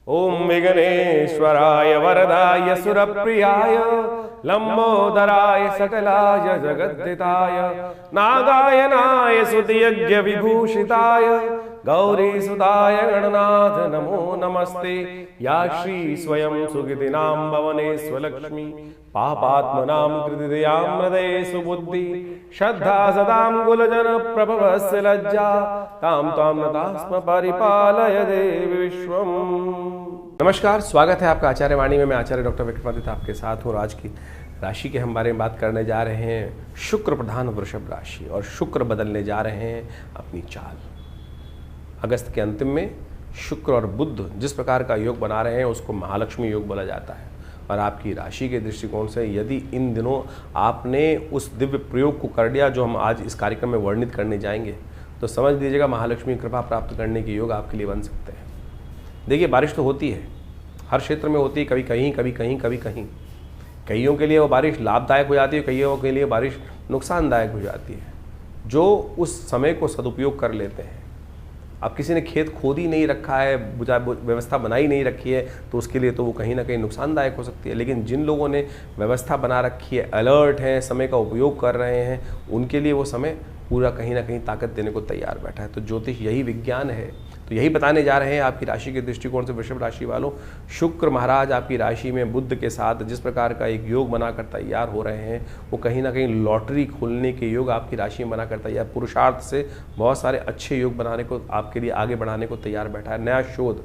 ओम विघ्नेश्वराय वरदाय सुरप्रियाय लंबोदराय सकलाय जगद्दिताय नागायनाय सुतयज्ञ विभूषिताय गौरीसुताय गणनाथ नमो नमस्ते। या श्री स्वयं सुकृतिनां भवने स्वलक्ष्मी पापात्मनां कृतिदयां हृदये सुबुद्धि श्रद्धा सदां कुलजन प्रभवस्य लज्जा तां तां नतास्म परिपालय देवी विश्वम। नमस्कार, स्वागत है आपका आचार्य वाणी में। मैं आचार्य डॉक्टर विक्रमादित्य आपके साथ हूँ। आज की राशि के हम बारे में बात करने जा रहे हैं। शुक्र प्रधान वृषभ राशि और शुक्र बदलने जा रहे हैं अपनी चाल। अगस्त के अंतिम में शुक्र और बुध जिस प्रकार का योग बना रहे हैं उसको महालक्ष्मी योग बोला जाता है। और आपकी राशि के दृष्टिकोण से यदि इन दिनों आपने उस दिव्य प्रयोग को कर लिया जो हम आज इस कार्यक्रम में वर्णित करने जाएंगे, तो समझ लीजिएगा महालक्ष्मी कृपा प्राप्त करने के योग आपके लिए बन सकते हैं। देखिए, बारिश तो होती है, हर क्षेत्र में होती है, कभी कहीं कभी कहीं कभी कहीं। कईयों के लिए वो बारिश लाभदायक हो जाती है, कईयों के लिए बारिश नुकसानदायक हो जाती है। जो उस समय को सदुपयोग कर लेते हैं, अब किसी ने खेत खोद ही नहीं रखा है, व्यवस्था बनाई नहीं रखी है, तो उसके लिए तो वो कहीं ना कहीं नुकसानदायक हो सकती है। लेकिन जिन लोगों ने व्यवस्था बना रखी है, अलर्ट हैं, समय का उपयोग कर रहे हैं, उनके लिए वो समय पूरा कहीं ना कहीं ताकत देने को तैयार बैठा है। तो ज्योतिष यही विज्ञान है। तो यही बताने जा रहे हैं आपकी राशि के दृष्टिकोण से। वृषभ राशि वालों, शुक्र महाराज आपकी राशि में बुध के साथ जिस प्रकार का एक योग बनाकर तैयार हो रहे हैं, वो कहीं ना कहीं लॉटरी खोलने के योग आपकी राशि में बनाकर तैयार, पुरुषार्थ से बहुत सारे अच्छे योग बनाने को आपके लिए आगे बढ़ाने को तैयार बैठा है। नया शोध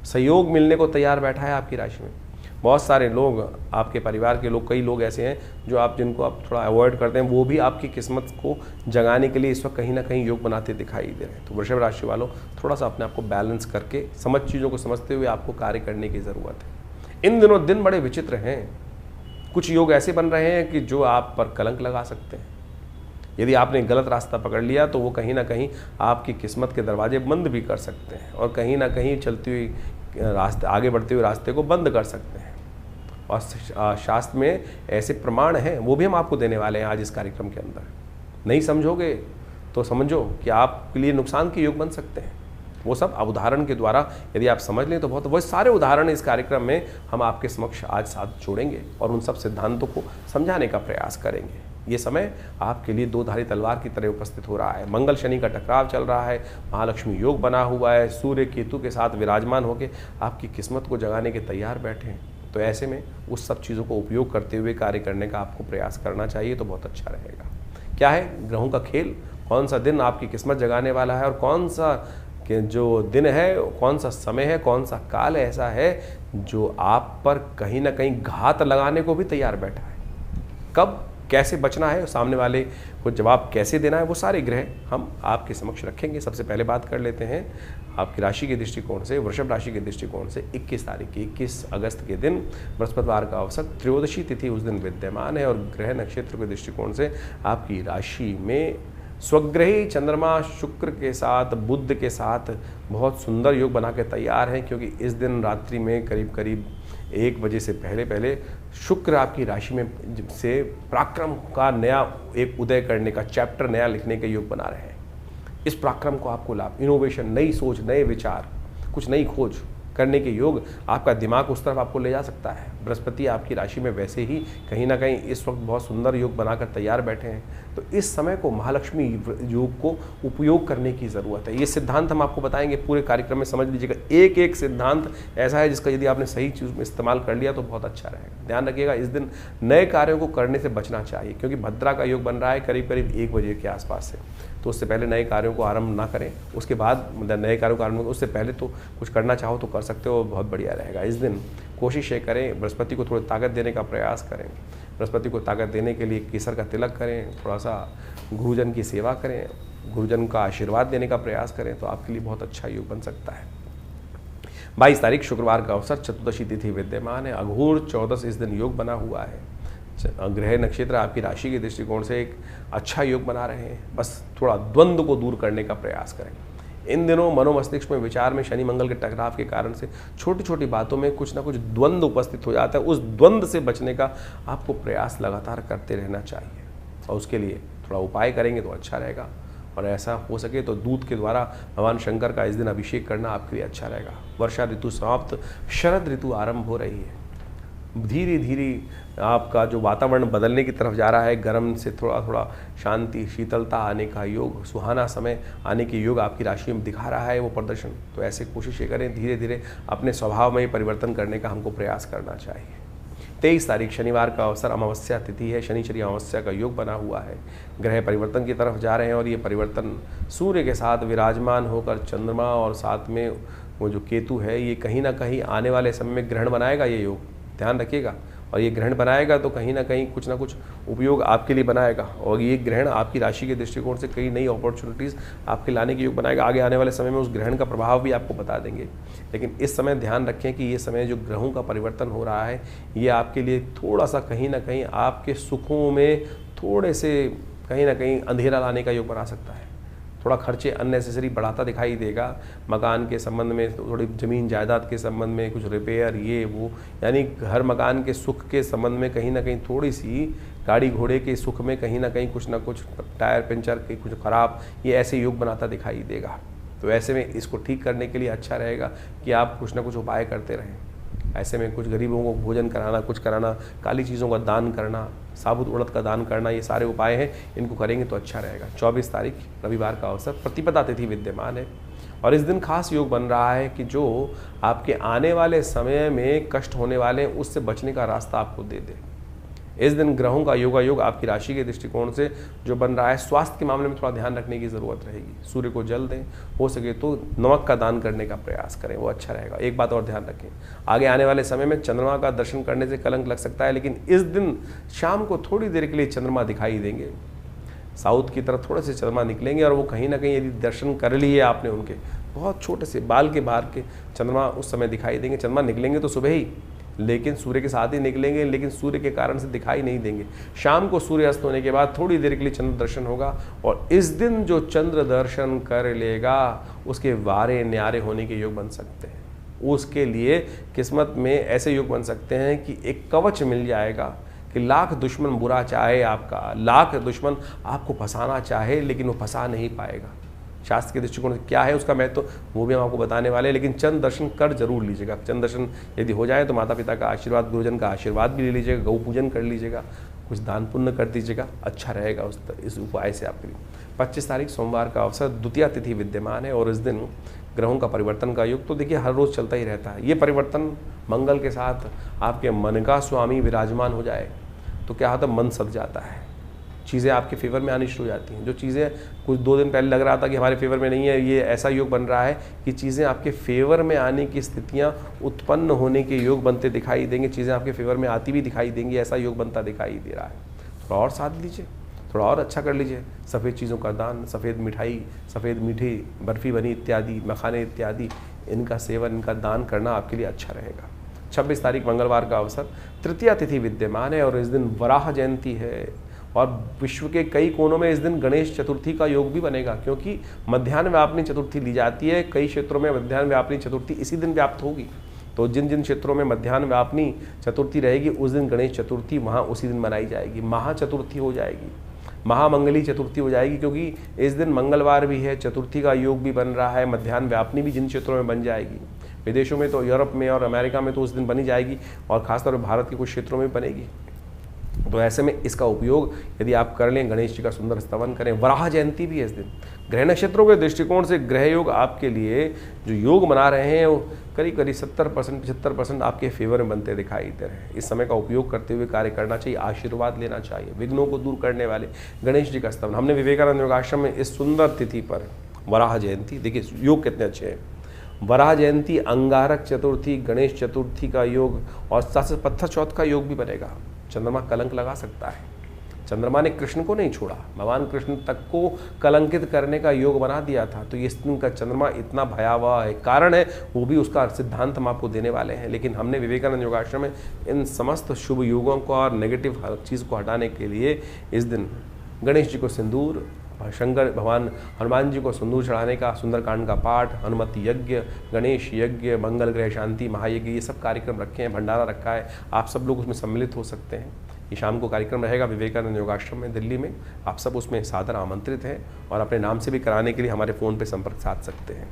सहयोग मिलने को तैयार बैठा है आपकी राशि में। बहुत सारे लोग, आपके परिवार के लोग, कई लोग ऐसे हैं जो आप जिनको आप थोड़ा अवॉइड करते हैं, वो भी आपकी किस्मत को जगाने के लिए इस वक्त कहीं ना कहीं योग बनाते दिखाई दे रहे हैं। तो वृषभ राशि वालों, थोड़ा सा अपने आप को बैलेंस करके समझ चीज़ों को समझते हुए आपको कार्य करने की ज़रूरत है। इन दिनों दिन बड़े विचित्र हैं। कुछ योग ऐसे बन रहे हैं कि जो आप पर कलंक लगा सकते हैं। यदि आपने गलत रास्ता पकड़ लिया तो वो कहीं ना कहीं आपकी किस्मत के दरवाजे बंद भी कर सकते हैं और कहीं ना कहीं चलती हुई रास्ते, आगे बढ़ते हुए रास्ते को बंद कर सकते हैं। और शास्त्र में ऐसे प्रमाण हैं, वो भी हम आपको देने वाले हैं आज इस कार्यक्रम के अंदर। नहीं समझोगे तो समझो कि आपके लिए नुकसान के योग बन सकते हैं। वो सब उदाहरण के द्वारा यदि आप समझ लें तो बहुत, वो सारे उदाहरण इस कार्यक्रम में हम आपके समक्ष आज साथ जोड़ेंगे और उन सब सिद्धांतों को समझाने का प्रयास करेंगे। ये समय आपके लिए दो धारी तलवार की तरह उपस्थित हो रहा है। मंगल शनि का टकराव चल रहा है, महालक्ष्मी योग बना हुआ है, सूर्य केतु के साथ विराजमान होकर आपकी किस्मत को जगाने के तैयार बैठे हैं। तो ऐसे में उस सब चीज़ों को उपयोग करते हुए कार्य करने का आपको प्रयास करना चाहिए, तो बहुत अच्छा रहेगा। क्या है ग्रहों का खेल, कौन सा दिन आपकी किस्मत जगाने वाला है और कौन सा जो दिन है, कौन सा समय है, कौन सा काल ऐसा है जो आप पर कहीं ना कहीं घात लगाने को भी तैयार बैठा है। कब कैसे बचना है, सामने वाले को जवाब कैसे देना है, वो सारे ग्रह हम आपके समक्ष रखेंगे। सबसे पहले बात कर लेते हैं आपकी राशि के दृष्टिकोण से, वृषभ राशि के दृष्टिकोण से। 21 अगस्त के दिन बृहस्पतिवार का अवसर, त्रयोदशी तिथि उस दिन विद्यमान है और ग्रह नक्षत्र के दृष्टिकोण से आपकी राशि में स्वग्रही चंद्रमा शुक्र के साथ, बुध के साथ बहुत सुंदर योग बना के तैयार हैं। क्योंकि इस दिन रात्रि में करीब करीब 1 बजे से पहले शुक्र आपकी राशि में से पराक्रम का नया एक उदय करने का चैप्टर नया लिखने के योग बना रहे हैं। इस पराक्रम को आपको लाभ, इनोवेशन, नई सोच, नए विचार, कुछ नई खोज करने के योग, आपका दिमाग उस तरफ आपको ले जा सकता है। बृहस्पति आपकी राशि में वैसे ही कहीं ना कहीं इस वक्त बहुत सुंदर योग बनाकर तैयार बैठे हैं। तो इस समय को महालक्ष्मी योग को उपयोग करने की ज़रूरत है। ये सिद्धांत हम आपको बताएंगे पूरे कार्यक्रम में, समझ लीजिएगा। एक एक सिद्धांत ऐसा है जिसका यदि आपने सही चीज़ में इस्तेमाल कर लिया तो बहुत अच्छा रहेगा। ध्यान रखिएगा, इस दिन नए कार्यों को करने से बचना चाहिए, क्योंकि भद्रा का योग बन रहा है करीब करीब 1 बजे के आसपास से। तो उससे पहले नए कार्यों को आरंभ ना करें। उसके बाद नए कार्यों को आरंभ, उससे पहले तो कुछ करना चाहो तो कर सकते हो, बहुत बढ़िया रहेगा। इस दिन कोशिश ये करें, बृहस्पति को थोड़ी ताकत देने का प्रयास करें। बृहस्पति को ताकत देने के लिए केसर का तिलक करें, थोड़ा सा गुरुजन की सेवा करें, गुरुजन का आशीर्वाद देने का प्रयास करें, तो आपके लिए बहुत अच्छा योग बन सकता है। 22 तारीख शुक्रवार का अवसर, चतुर्दशी तिथि विद्यमान है। अघोर 14 इस दिन योग बना हुआ है। ग्रह नक्षत्र आपकी राशि के दृष्टिकोण से एक अच्छा योग बना रहे हैं। बस थोड़ा द्वंद्व को दूर करने का प्रयास करें। इन दिनों मनोमस्तिष्क में विचार में शनि मंगल के टकराव के कारण से छोटी छोटी बातों में कुछ ना कुछ द्वंद्व उपस्थित हो जाता है। उस द्वंद्व से बचने का आपको प्रयास लगातार करते रहना चाहिए और उसके लिए थोड़ा उपाय करेंगे तो अच्छा रहेगा। और ऐसा हो सके तो दूध के द्वारा भगवान शंकर का इस दिन अभिषेक करना आपके लिए अच्छा रहेगा। वर्षा ऋतु समाप्त, शरद ऋतु आरंभ हो रही है। धीरे धीरे आपका जो वातावरण बदलने की तरफ जा रहा है, गर्म से थोड़ा थोड़ा शांति शीतलता आने का योग, सुहाना समय आने के योग आपकी राशि में दिखा रहा है वो प्रदर्शन। तो ऐसे कोशिश ये करें, धीरे धीरे अपने स्वभाव में परिवर्तन करने का हमको प्रयास करना चाहिए। 23 तारीख शनिवार का अवसर, अमावस्या तिथि है, शनिचरी अमावस्या का योग बना हुआ है। ग्रह परिवर्तन की तरफ जा रहे हैं और ये परिवर्तन सूर्य के साथ विराजमान होकर चंद्रमा और साथ में वो जो केतु है, ये कहीं ना कहीं आने वाले समय में ग्रहण बनाएगा। ये योग ध्यान रखिएगा, और ये ग्रहण बनाएगा तो कहीं ना कहीं कुछ ना कुछ उपयोग आपके लिए बनाएगा, और ये ग्रहण आपकी राशि के दृष्टिकोण से कई नई अपॉर्चुनिटीज़ आपके लाने के योग बनाएगा। आगे आने वाले समय में उस ग्रहण का प्रभाव भी आपको बता देंगे। लेकिन इस समय ध्यान रखें कि ये समय जो ग्रहों का परिवर्तन हो रहा है, ये आपके लिए थोड़ा सा कहीं ना कहीं आपके सुखों में थोड़े से कहीं ना कहीं अंधेरा लाने का योग बना सकता है। थोड़ा खर्चे अननेसेसरी बढ़ाता दिखाई देगा। मकान के संबंध में, थोड़ी ज़मीन जायदाद के संबंध में, कुछ रिपेयर ये वो, यानी घर मकान के सुख के संबंध में कहीं ना कहीं थोड़ी सी, गाड़ी घोड़े के सुख में कहीं ना कहीं कुछ ना कुछ टायर पंचर के कुछ खराब, ये ऐसे योग बनाता दिखाई देगा। तो ऐसे में इसको ठीक करने के लिए अच्छा रहेगा कि आप कुछ ना कुछ उपाय करते रहें। ऐसे में कुछ गरीबों को भोजन कराना, कुछ कराना, काली चीज़ों का दान करना, साबुत उड़द का दान करना, ये सारे उपाय हैं, इनको करेंगे तो अच्छा रहेगा। 24 तारीख रविवार का अवसर, प्रतिपदा तिथि विद्यमान है और इस दिन खास योग बन रहा है कि जो आपके आने वाले समय में कष्ट होने वाले हैं उससे बचने का रास्ता आपको दे दे। इस दिन ग्रहों का योगायोग आपकी राशि के दृष्टिकोण से जो बन रहा है, स्वास्थ्य के मामले में थोड़ा ध्यान रखने की ज़रूरत रहेगी। सूर्य को जल दें, हो सके तो नमक का दान करने का प्रयास करें, वो अच्छा रहेगा। एक बात और ध्यान रखें, आगे आने वाले समय में चंद्रमा का दर्शन करने से कलंक लग सकता है, लेकिन इस दिन शाम को थोड़ी देर के लिए चंद्रमा दिखाई देंगे। साउथ की तरफ थोड़े से चंद्रमा निकलेंगे और वो कहीं ना कहीं यदि दर्शन कर लिए आपने उनके, बहुत छोटे से बाल के बाहर के चंद्रमा उस समय दिखाई देंगे। चंद्रमा निकलेंगे तो सुबह ही, लेकिन सूर्य के साथ ही निकलेंगे, लेकिन सूर्य के कारण से दिखाई नहीं देंगे। शाम को सूर्य अस्त होने के बाद थोड़ी देर के लिए चंद्र दर्शन होगा और इस दिन जो चंद्र दर्शन कर लेगा उसके वारे न्यारे होने के योग बन सकते हैं। उसके लिए किस्मत में ऐसे योग बन सकते हैं कि एक कवच मिल जाएगा कि लाख दुश्मन बुरा चाहे आपका, लाख दुश्मन आपको फंसाना चाहे, लेकिन वो फंसा नहीं पाएगा। शास्त्र के दृष्टिकोण से क्या है उसका महत्व, वो भी हम आपको बताने वाले हैं, लेकिन चंद्र दर्शन कर जरूर लीजिएगा। चंद्र दर्शन यदि हो जाए तो माता पिता का आशीर्वाद, गुरुजन का आशीर्वाद भी ले लीजिएगा, गौ पूजन कर लीजिएगा, कुछ दान पुण्य कर दीजिएगा, अच्छा रहेगा इस उपाय से आपके लिए। 25 तारीख सोमवार का अवसर, द्वितीया तिथि विद्यमान है और इस दिन ग्रहों का परिवर्तन का युग तो देखिए हर रोज़ चलता ही रहता है। ये परिवर्तन मंगल के साथ आपके मन का स्वामी विराजमान हो जाए तो क्या होता है, मन सद जाता है, चीज़ें आपके फेवर में आनी शुरू हो जाती हैं। जो चीज़ें कुछ 2 दिन पहले लग रहा था कि हमारे फेवर में नहीं है, ये ऐसा योग बन रहा है कि चीज़ें आपके फेवर में आने की स्थितियां उत्पन्न होने के योग बनते दिखाई देंगे। चीज़ें आपके फेवर में आती भी दिखाई देंगी, ऐसा योग बनता दिखाई दे रहा है। थोड़ा और साथ लीजिए, थोड़ा और अच्छा कर लीजिए। सफ़ेद चीज़ों का दान, सफ़ेद मिठाई, सफ़ेद मीठे, बर्फ़ी बनी इत्यादि, मखाने इत्यादि, इनका सेवन, इनका दान करना आपके लिए अच्छा रहेगा। 26 तारीख मंगलवार का अवसर, तृतीया तिथि विद्यमान है और इस दिन वराह जयंती है और विश्व के कई कोनों में इस दिन गणेश चतुर्थी का योग भी बनेगा, क्योंकि मध्याह्न व्यापिनी चतुर्थी ली जाती है। कई क्षेत्रों में मध्याह्न व्यापिनी चतुर्थी इसी दिन व्याप्त होगी। तो जिन जिन क्षेत्रों में मध्याह्न व्यापिनी चतुर्थी रहेगी उस दिन गणेश चतुर्थी वहाँ उसी दिन मनाई जाएगी। महाचतुर्थी हो जाएगी, महामंगली चतुर्थी हो जाएगी, क्योंकि इस दिन मंगलवार भी है, चतुर्थी का योग भी बन रहा है। मध्याह्न व्यापिनी भी जिन क्षेत्रों में बन जाएगी, विदेशों में तो यूरोप में और अमेरिका में तो उस दिन बनी जाएगी और खासतौर पर भारत के कुछ क्षेत्रों में बनेगी। तो ऐसे में इसका उपयोग यदि आप कर लें, गणेश जी का सुंदर स्तवन करें। वराह जयंती भी है इस दिन। ग्रह नक्षत्रों के दृष्टिकोण से ग्रह योग आपके लिए जो योग बना रहे हैं वो करीब करीब 70% 75% आपके फेवर में बनते दिखाई दे रहे हैं। इस समय का उपयोग करते हुए कार्य करना चाहिए, आशीर्वाद लेना चाहिए। विघ्नों को दूर करने वाले गणेश जी का स्तवन, हमने विवेकानंद योगाश्रम में इस सुंदर तिथि पर वराह जयंती, देखिए योग कितने अच्छे हैं। वराह जयंती, अंगारक चतुर्थी, गणेश चतुर्थी का योग और साथ साथ पत्थर चौथ का योग भी बनेगा। चंद्रमा कलंक लगा सकता है, चंद्रमा ने कृष्ण को नहीं छोड़ा, भगवान कृष्ण तक को कलंकित करने का योग बना दिया था। तो ये दिन का चंद्रमा इतना भयावह है, कारण है वो भी उसका सिद्धांत हम आपको देने वाले हैं। लेकिन हमने विवेकानंद योगाश्रम में इन समस्त शुभ योगों को और नेगेटिव हर चीज़ को हटाने के लिए इस दिन गणेश जी को सिंदूर, शंकर भगवान हनुमान जी को सिंदूर चढ़ाने का सुंदरकांड का पाठ, हनुमति यज्ञ, गणेश यज्ञ, मंगल ग्रह शांति महायज्ञ, ये सब कार्यक्रम रखे हैं, भंडारा रखा है। आप सब लोग उसमें सम्मिलित हो सकते हैं। ये शाम को कार्यक्रम रहेगा विवेकानंद योगाश्रम में दिल्ली में। आप सब उसमें सादर आमंत्रित हैं और अपने नाम से भी कराने के लिए हमारे फ़ोन पे संपर्क साध सकते हैं।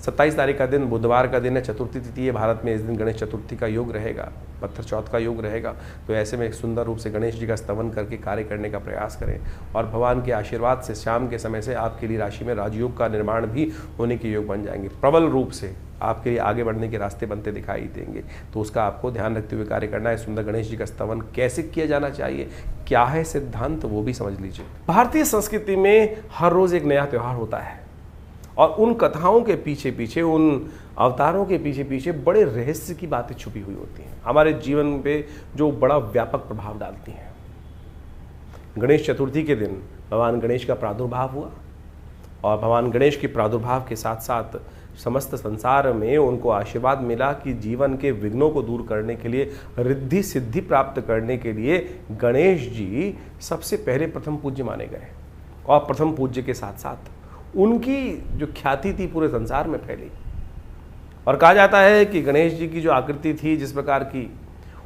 27 तारीख का दिन बुधवार का दिन है, चतुर्थी तिथि है भारत में। इस दिन गणेश चतुर्थी का योग रहेगा, पत्थर चौथ का योग रहेगा। तो ऐसे में सुंदर रूप से गणेश जी का स्तवन करके कार्य करने का प्रयास करें और भगवान के आशीर्वाद से शाम के समय से आपके लिए राशि में राजयोग का निर्माण भी होने के योग बन जाएंगे। प्रबल रूप से आपके लिए आगे बढ़ने के रास्ते बनते दिखाई देंगे। तो उसका आपको ध्यान रखते हुए कार्य करना है। सुंदर गणेश जी का स्तवन कैसे किया जाना चाहिए, क्या है सिद्धांत, वो भी समझ लीजिए। भारतीय संस्कृति में हर रोज़ एक नया त्यौहार होता है और उन कथाओं के पीछे पीछे, उन अवतारों के पीछे पीछे बड़े रहस्य की बातें छुपी हुई होती हैं, हमारे जीवन पे जो बड़ा व्यापक प्रभाव डालती हैं। गणेश चतुर्थी के दिन भगवान गणेश का प्रादुर्भाव हुआ और भगवान गणेश के प्रादुर्भाव के साथ साथ समस्त संसार में उनको आशीर्वाद मिला कि जीवन के विघ्नों को दूर करने के लिए, रिद्धि सिद्धि प्राप्त करने के लिए गणेश जी सबसे पहले प्रथम पूज्य माने गए। और प्रथम पूज्य के साथ साथ उनकी जो ख्याति थी पूरे संसार में फैली। और कहा जाता है कि गणेश जी की जो आकृति थी जिस प्रकार की,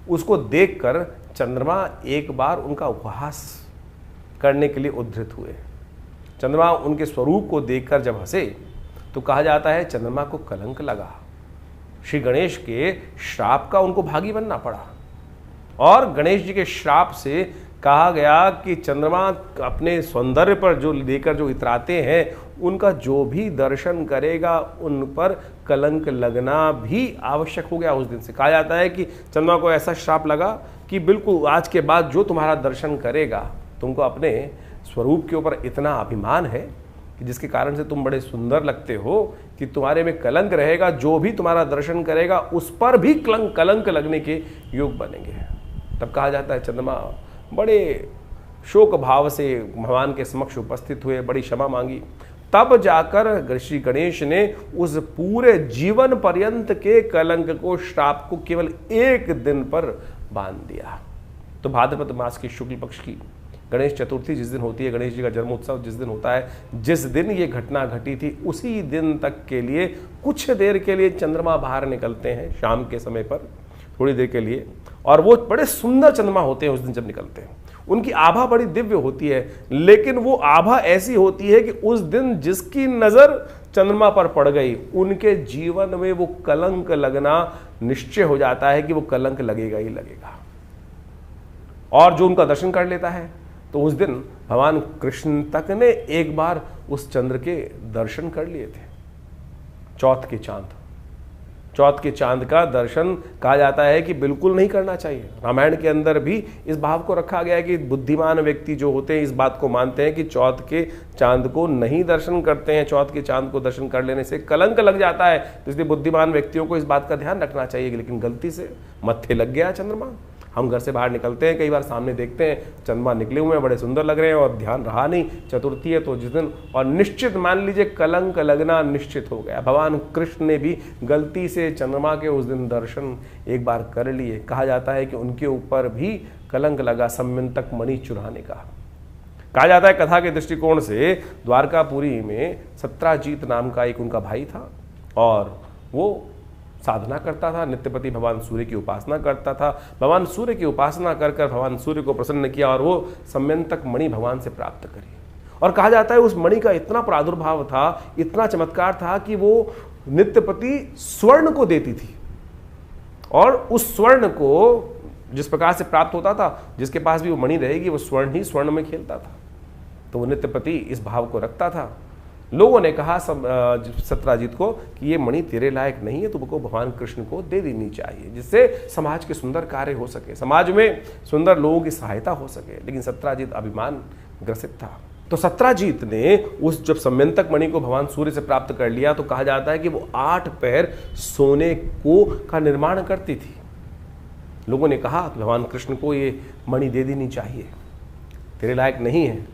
उसको देखकर चंद्रमा एक बार उनका उपहास करने के लिए उद्धृत हुए। चंद्रमा उनके स्वरूप को देखकर जब हंसे तो कहा जाता है चंद्रमा को कलंक लगा। श्री गणेश के श्राप का उनको भागी बनना पड़ा और गणेश जी के श्राप से कहा गया कि चंद्रमा अपने सौंदर्य पर जो लेकर जो इतराते हैं, उनका जो भी दर्शन करेगा उन पर कलंक लगना भी आवश्यक हो गया। उस दिन से कहा जाता है कि चंद्रमा को ऐसा श्राप लगा कि बिल्कुल आज के बाद जो तुम्हारा दर्शन करेगा, तुमको अपने स्वरूप के ऊपर इतना अभिमान है कि जिसके कारण से तुम बड़े सुंदर लगते हो कि तुम्हारे में कलंक रहेगा, जो भी तुम्हारा दर्शन करेगा उस पर भी कलंक लगने के योग बनेंगे। तब कहा जाता है चंद्रमा बड़े शोक भाव से भगवान के समक्ष उपस्थित हुए, बड़ी क्षमा मांगी। तब जाकर श्री गणेश ने उस पूरे जीवन पर्यंत के कलंक को, श्राप को केवल एक दिन पर बांध दिया। तो भाद्रपद मास की शुक्ल पक्ष की गणेश चतुर्थी जिस दिन होती है, गणेश जी का जन्मोत्सव जिस दिन होता है, जिस दिन ये घटना घटी थी, उसी दिन तक के लिए कुछ देर के लिए चंद्रमा बाहर निकलते हैं शाम के समय पर, थोड़ी देर के लिए। और वो बड़े सुंदर चंद्रमा होते हैं उस दिन जब निकलते हैं। उनकी आभा बड़ी दिव्य होती है, लेकिन वो आभा ऐसी होती है कि उस दिन जिसकी नजर चंद्रमा पर पड़ गई, उनके जीवन में वो कलंक लगना निश्चय हो जाता है कि वो कलंक लगेगा ही लगेगा। और जो उनका दर्शन कर लेता है, तो उस दिन भगवान कृष्ण तक ने एक बार उस चंद्र के दर्शन कर लिए थे। चौथ के चांद का दर्शन कहा जाता है कि बिल्कुल नहीं करना चाहिए। रामायण के अंदर भी इस भाव को रखा गया है कि बुद्धिमान व्यक्ति जो होते हैं इस बात को मानते हैं कि चौथ के चांद को नहीं दर्शन करते हैं, चौथ के चांद को दर्शन कर लेने से कलंक लग जाता है। तो इसलिए बुद्धिमान व्यक्तियों को इस बात का ध्यान रखना चाहिए। लेकिन गलती से मत्थे लग गया चंद्रमा। हम घर से बाहर निकलते हैं, कई बार सामने देखते हैं चंद्रमा निकले हुए हैं, बड़े सुंदर लग रहे हैं और ध्यान रहा नहीं, चतुर्थी है तो जिस दिन, और निश्चित मान लीजिए कलंक लगना निश्चित हो गया। भगवान कृष्ण ने भी गलती से चंद्रमा के उस दिन दर्शन एक बार कर लिए। कहा जाता है कि उनके ऊपर भी कलंक लगा सम्यंतक मणि चुराने का। कहा जाता है कथा के दृष्टिकोण से द्वारकापुरी में सत्राजीत नाम का एक उनका भाई था और वो साधना करता था, नित्यपति भगवान सूर्य की उपासना करता था। भगवान सूर्य की उपासना कर कर भगवान सूर्य को प्रसन्न किया और वो सम्यंतक मणि भगवान से प्राप्त करी। और कहा जाता है उस मणि का इतना प्रादुर्भाव था, इतना चमत्कार था कि वो नित्यपति स्वर्ण को देती थी और उस स्वर्ण को जिस प्रकार से प्राप्त होता था, जिसके पास भी वो मणि रहेगी वो स्वर्ण ही स्वर्ण में खेलता था। तो वो नित्यपति इस भाव को रखता था। लोगों ने कहा सत्राजीत को कि ये मणि तेरे लायक नहीं है, तुमको भगवान कृष्ण को दे देनी चाहिए, जिससे समाज के सुंदर कार्य हो सके, समाज में सुंदर लोगों की सहायता हो सके। लेकिन सत्राजीत अभिमान ग्रसित था। तो सत्राजीत ने उस जब सम्यंतक मणि को भगवान सूर्य से प्राप्त कर लिया तो कहा जाता है कि वो 8 पैर सोने को का निर्माण करती थी। लोगों ने कहा भगवान कृष्ण को ये मणि दे देनी चाहिए, तेरे लायक नहीं है।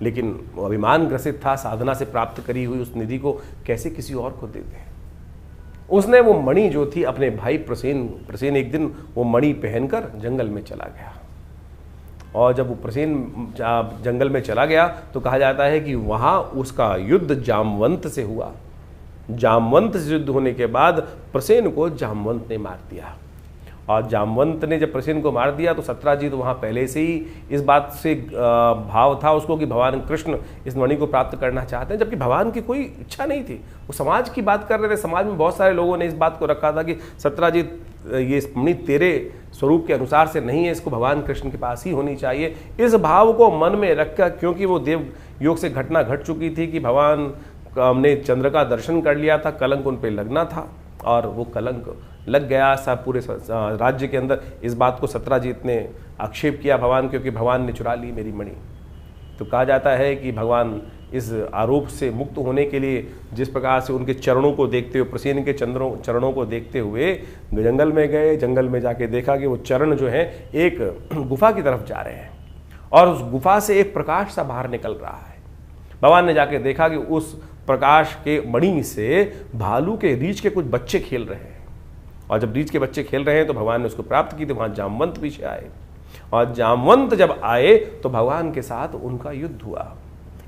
लेकिन वो अभिमान ग्रसित था, साधना से प्राप्त करी हुई उस निधि को कैसे किसी और को दे दे। उसने वो मणि जो थी अपने भाई प्रसेन एक दिन वो मणि पहनकर जंगल में चला गया। और जब वो प्रसेन जंगल में चला गया तो कहा जाता है कि वहाँ उसका युद्ध जामवंत से हुआ। जामवंत से युद्ध होने के बाद प्रसेन को जामवंत ने मार दिया और जामवंत ने जब प्रसेन को मार दिया तो सत्राजित वहाँ पहले से ही इस बात से भाव था उसको कि भगवान कृष्ण इस मणि को प्राप्त करना चाहते हैं, जबकि भगवान की कोई इच्छा नहीं थी। वो समाज की बात कर रहे थे। समाज में बहुत सारे लोगों ने इस बात को रखा था कि सत्राजित ये मणि तेरे स्वरूप के अनुसार से नहीं है, इसको भगवान कृष्ण के पास ही होनी चाहिए। इस भाव को मन में रखकर, क्योंकि वो देव योग से घटना घट चुकी थी कि भगवान ने चंद्र का दर्शन कर लिया था, कलंक उन पर लगना था और वो कलंक लग गया सब पूरे राज्य के अंदर। इस बात को सत्राजित ने आक्षेप किया भगवान, क्योंकि भगवान ने चुरा ली मेरी मणि। तो कहा जाता है कि भगवान इस आरोप से मुक्त होने के लिए जिस प्रकार से उनके चरणों को देखते हुए, प्रसेन के चरणों को देखते हुए जंगल में गए। जंगल में जाके देखा कि वो चरण जो है एक गुफा की तरफ जा रहे हैं और उस गुफा से एक प्रकाश सा बाहर निकल रहा है। भगवान ने जाके देखा कि उस प्रकाश के मणि से भालू के रीछ के कुछ बच्चे खेल रहे हैं, और जब रीछ के बच्चे खेल रहे हैं तो भगवान ने उसको प्राप्त की। तो वहां जामवंत पीछे आए, और जामवंत जब आए तो भगवान के साथ उनका युद्ध हुआ।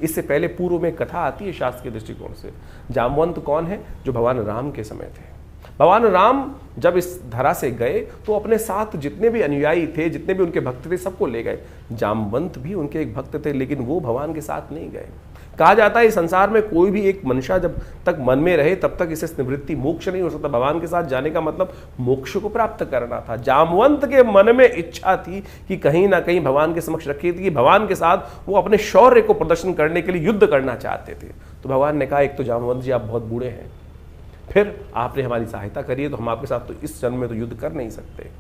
इससे पहले पूर्व में कथा आती है शास्त्र के दृष्टिकोण से। जामवंत कौन है? जो भगवान राम के समय थे। भगवान राम जब इस धरा से गए तो अपने साथ जितने भी अनुयायी थे, जितने भी उनके भक्त थे, सबको ले गए। जामवंत भी उनके एक भक्त थे, लेकिन वो भगवान के साथ नहीं गए। कहा जाता है इस संसार में कोई भी एक मनुष्य जब तक मन में रहे तब तक इसे निवृत्ति मोक्ष नहीं हो सकता। भगवान के साथ जाने का मतलब मोक्ष को प्राप्त करना था। जामवंत के मन में इच्छा थी कि कहीं ना कहीं भगवान के समक्ष रखी थी कि भगवान के साथ वो अपने शौर्य को प्रदर्शन करने के लिए युद्ध करना चाहते थे। तो भगवान ने कहा, एक तो जामवंत जी आप बहुत बूढ़े हैं, फिर आपने हमारी सहायता करी है, तो हम आपके साथ तो इस जन्म में तो युद्ध कर नहीं सकते।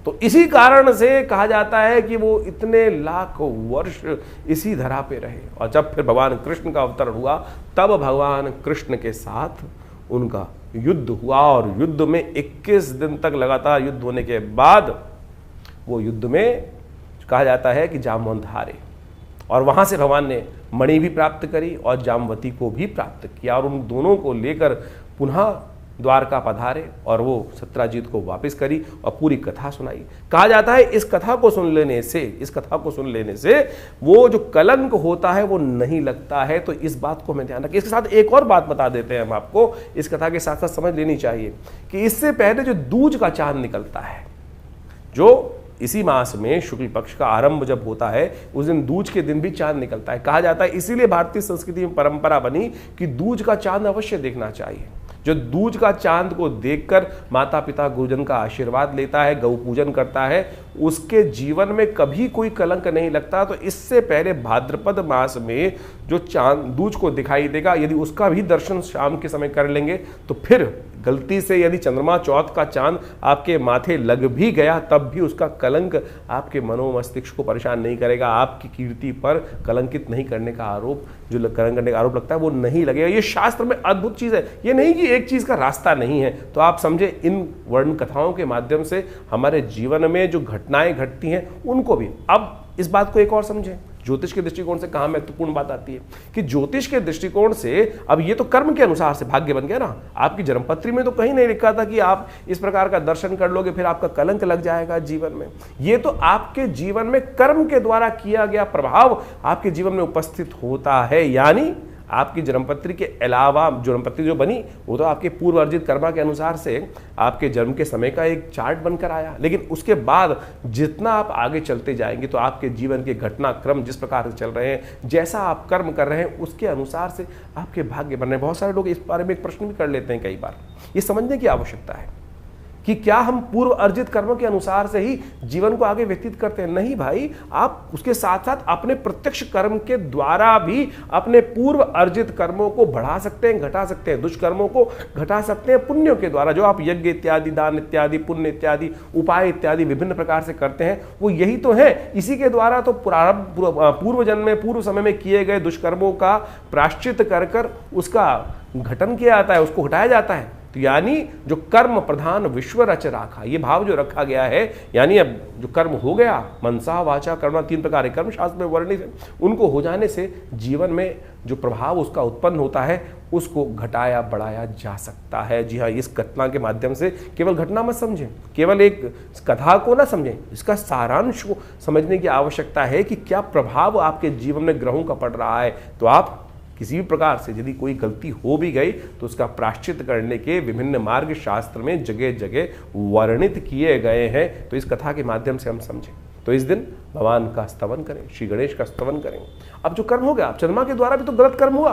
तो इसी कारण से कहा जाता है कि वो इतने लाख वर्ष इसी धरा पे रहे। और जब फिर भगवान कृष्ण का अवतरण हुआ तब भगवान कृष्ण के साथ उनका युद्ध हुआ, और युद्ध में 21 दिन तक लगातार युद्ध होने के बाद वो युद्ध में कहा जाता है कि जामवंत हारे, और वहां से भगवान ने मणि भी प्राप्त करी और जामवती को भी प्राप्त किया, और उन दोनों को लेकर पुनः द्वारका पधारे और वो सत्राजित को वापस करी और पूरी कथा सुनाई। कहा जाता है इस कथा को सुन लेने से वो जो कलंक होता है वो नहीं लगता है। तो इस बात को हमें ध्यान रखें। इसके साथ एक और बात बता देते हैं हम आपको, इस कथा के साथ साथ समझ लेनी चाहिए कि इससे पहले जो दूज का चांद निकलता है, जो इसी मास में शुक्ल पक्ष का आरंभ जब होता है उस दिन दूज के दिन भी चांद निकलता है। कहा जाता है इसीलिए भारतीय संस्कृति में परंपरा बनी कि दूज का चांद अवश्य देखना चाहिए। जो दूज का चांद को देखकर माता पिता गुरुजन का आशीर्वाद लेता है, गौ पूजन करता है, उसके जीवन में कभी कोई कलंक नहीं लगता। तो इससे पहले भाद्रपद मास में जो चांद दूज को दिखाई देगा, यदि उसका भी दर्शन शाम के समय कर लेंगे तो फिर गलती से यदि चंद्रमा चौथ का चांद आपके माथे लग भी गया तब भी उसका कलंक आपके मनोमस्तिष्क को परेशान नहीं करेगा। आपकी कीर्ति पर कलंकित नहीं करने का आरोप, जो कलंक करने का आरोप लगता है वो नहीं लगेगा। ये शास्त्र में अद्भुत चीज है। ये नहीं कि एक चीज का रास्ता नहीं है। तो आप समझे, इन वर्ण कथाओं के माध्यम से हमारे जीवन में जो घटनाएं घटती हैं उनको भी। अब इस बात को एक और समझें, ज्योतिष के दृष्टिकोण से कहाँ महत्वपूर्ण बात आती है कि ज्योतिष के दृष्टिकोण से अब ये तो कर्म के अनुसार से भाग्य बन गया ना। आपकी जन्मपत्री में तो कहीं नहीं लिखा था कि आप इस प्रकार का दर्शन कर लोगे फिर आपका कलंक लग जाएगा जीवन में। ये तो आपके जीवन में कर्म के द्वारा किया गया प्रभाव आपके जीवन में उपस्थित होता है। यानी आपकी जन्मपत्री के अलावा जन्मपत्री जो बनी वो तो आपके पूर्व अर्जित कर्मा के अनुसार से आपके जन्म के समय का एक चार्ट बनकर आया, लेकिन उसके बाद जितना आप आगे चलते जाएंगे तो आपके जीवन के घटनाक्रम जिस प्रकार से चल रहे हैं, जैसा आप कर्म कर रहे हैं उसके अनुसार से आपके भाग्य बन रहे हैं। बहुत सारे लोग इस बारे में एक प्रश्न भी कर लेते हैं कई बार। ये समझने की आवश्यकता है कि क्या हम पूर्व अर्जित कर्मों के अनुसार से ही जीवन को आगे व्यतीत करते हैं? नहीं भाई, आप उसके साथ साथ अपने प्रत्यक्ष कर्म के द्वारा भी अपने पूर्व अर्जित कर्मों को बढ़ा सकते हैं, घटा सकते हैं। दुष्कर्मों को घटा सकते हैं पुण्यों के द्वारा। जो आप यज्ञ इत्यादि, दान इत्यादि, पुण्य इत्यादि, उपाय इत्यादि विभिन्न प्रकार से करते हैं वो यही तो है। इसी के द्वारा तो पूर्व जन्म में, पूर्व समय में किए गए दुष्कर्मों का प्रायश्चित कर उसका घटन किया जाता है, उसको घटाया जाता है। तो यानी जो कर्म प्रधान विश्व रच राखा, ये भाव जो रखा गया है, यानी अब जो कर्म हो गया, मनसा वाचा कर्म, 3 प्रकार के कर्म शास्त्र में वर्णित है, उनको हो जाने से जीवन में जो प्रभाव उसका उत्पन्न होता है उसको घटाया बढ़ाया जा सकता है। जी हाँ, इस घटना के माध्यम से केवल घटना मत समझें, केवल एक कथा को ना समझें, इसका सारांश को समझने की आवश्यकता है कि क्या प्रभाव आपके जीवन में ग्रहों का पड़ रहा है। तो आप किसी भी प्रकार से यदि कोई गलती हो भी गई तो उसका प्रायश्चित करने के विभिन्न मार्ग शास्त्र में जगह जगह वर्णित किए गए हैं। तो इस कथा के माध्यम से हम समझें। तो इस दिन भगवान का स्तवन करें, श्री गणेश का स्तवन करें। अब जो कर्म हो गया, अब चंद्रमा के द्वारा भी तो गलत कर्म हुआ,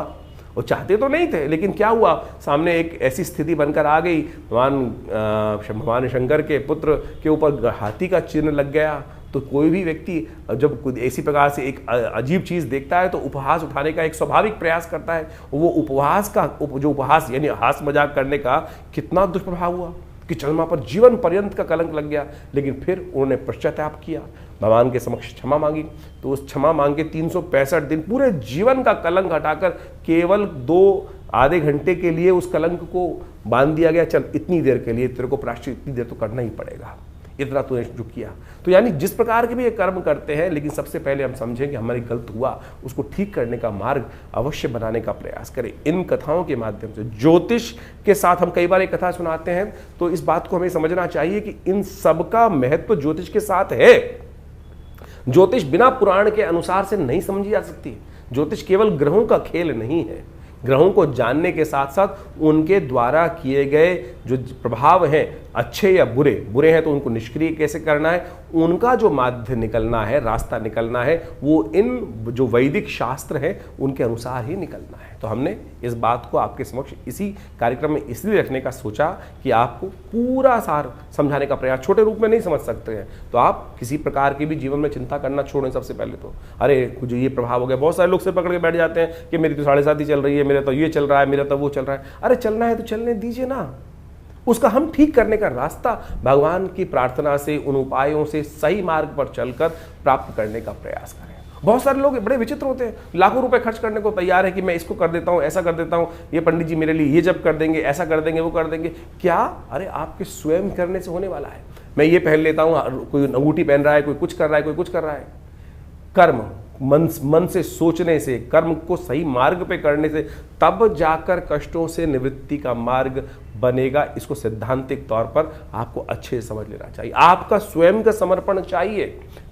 वो चाहते तो नहीं थे, लेकिन क्या हुआ, सामने एक ऐसी स्थिति बनकर आ गई, भगवान शंकर के पुत्र के ऊपर हाथी का चिन्ह लग गया। तो कोई भी व्यक्ति जब कुछ ऐसी प्रकार से एक अजीब चीज़ देखता है तो उपहास उठाने का एक स्वाभाविक प्रयास करता है। वो उपहास का जो उपहास यानी हास मजाक करने का कितना दुष्प्रभाव हुआ कि चंद्रमा पर जीवन पर्यंत का कलंक लग गया। लेकिन फिर उन्होंने पश्चाताप किया, भगवान के समक्ष क्षमा मांगी। तो उस क्षमा मांग के 365 दिन पूरे जीवन का कलंक हटाकर केवल 2 आधे घंटे के लिए उस कलंक को बांध दिया गया। चल इतनी देर के लिए तेरे को प्रायश्चित इतनी देर तो करना ही पड़ेगा, इतना तूने जो किया। तो यानी जिस प्रकार के भी ये कर्म करते हैं, लेकिन सबसे पहले हम समझें कि हमारी गलत हुआ, उसको ठीक करने का मार्ग अवश्य बनाने का प्रयास करें। इन कथाओं के माध्यम से ज्योतिष के साथ हम कई बार एक कथा सुनाते हैं, तो इस बात को हमें समझना चाहिए कि इन सब का महत्व ज्योतिष के साथ है। ज्योतिष बिना पुराण के अनुसार से नहीं समझी जा सकती। ज्योतिष केवल ग्रहों का खेल नहीं है। ग्रहों को जानने के साथ साथ उनके द्वारा किए गए जो प्रभाव हैं, अच्छे या बुरे, बुरे हैं तो उनको निष्क्रिय कैसे करना है, उनका जो माध्य निकलना है, रास्ता निकलना है, वो इन जो वैदिक शास्त्र है उनके अनुसार ही निकलना है। तो हमने इस बात को आपके समक्ष इसी कार्यक्रम में इसलिए रखने का सोचा कि आपको पूरा सार समझाने का प्रयास, छोटे रूप में नहीं समझ सकते हैं तो आप किसी प्रकार की भी जीवन में चिंता करना छोड़ें। सबसे पहले तो अरे कुछ ये प्रभाव हो गया, बहुत सारे लोग से पकड़ के बैठ जाते हैं कि मेरी तो 7.5 ही चल रही है, मेरा तो ये चल रहा है, मेरा तो वो चल रहा है। अरे चलना है तो चलने दीजिए ना, उसका हम ठीक करने का रास्ता भगवान की प्रार्थना से, उन उपायों से सही मार्ग पर चलकर प्राप्त करने का प्रयास करें। बहुत सारे लोग बड़े विचित्र होते हैं, लाखों रुपए खर्च करने को तैयार है कि मैं इसको कर देता हूं, ऐसा कर देता हूं, ये पंडित जी मेरे लिए ये जब कर देंगे, ऐसा कर देंगे, वो कर देंगे। क्या? अरे आपके स्वयं करने से होने वाला है। मैं ये पहन लेता हूं, कोई अंगूठी पहन रहा है, कोई कुछ कर रहा है, कोई कुछ कर रहा है। कर्म मन से सोचने से, कर्म को सही मार्ग पे करने से तब जाकर कष्टों से निवृत्ति का मार्ग बनेगा। इसको सैद्धांतिक तौर पर आपको अच्छे से समझ लेना चाहिए। आपका स्वयं का समर्पण चाहिए,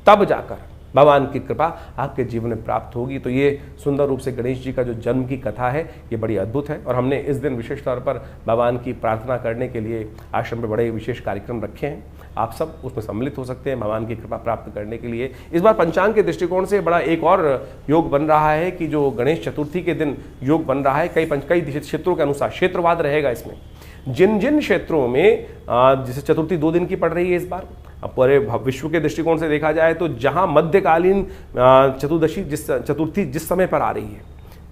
तब जाकर भगवान की कृपा आपके जीवन में प्राप्त होगी। तो ये सुंदर रूप से गणेश जी का जो जन्म की कथा है ये बड़ी अद्भुत है, और हमने इस दिन विशेष तौर पर भगवान की प्रार्थना करने के लिए आश्रम में बड़े विशेष कार्यक्रम रखे हैं। आप सब उसमें सम्मिलित हो सकते हैं भगवान की कृपा प्राप्त करने के लिए। इस बार पंचांग के दृष्टिकोण से बड़ा एक और योग बन रहा है कि जो गणेश चतुर्थी के दिन योग बन रहा है, कई क्षेत्रों के अनुसार क्षेत्रवाद रहेगा इसमें। जिन जिन क्षेत्रों में जैसे चतुर्थी 2 दिन की पड़ रही है इस बार, पूरे विश्व के दृष्टिकोण से देखा जाए तो जहां मध्यकालीन चतुर्थी जिस समय पर आ रही है,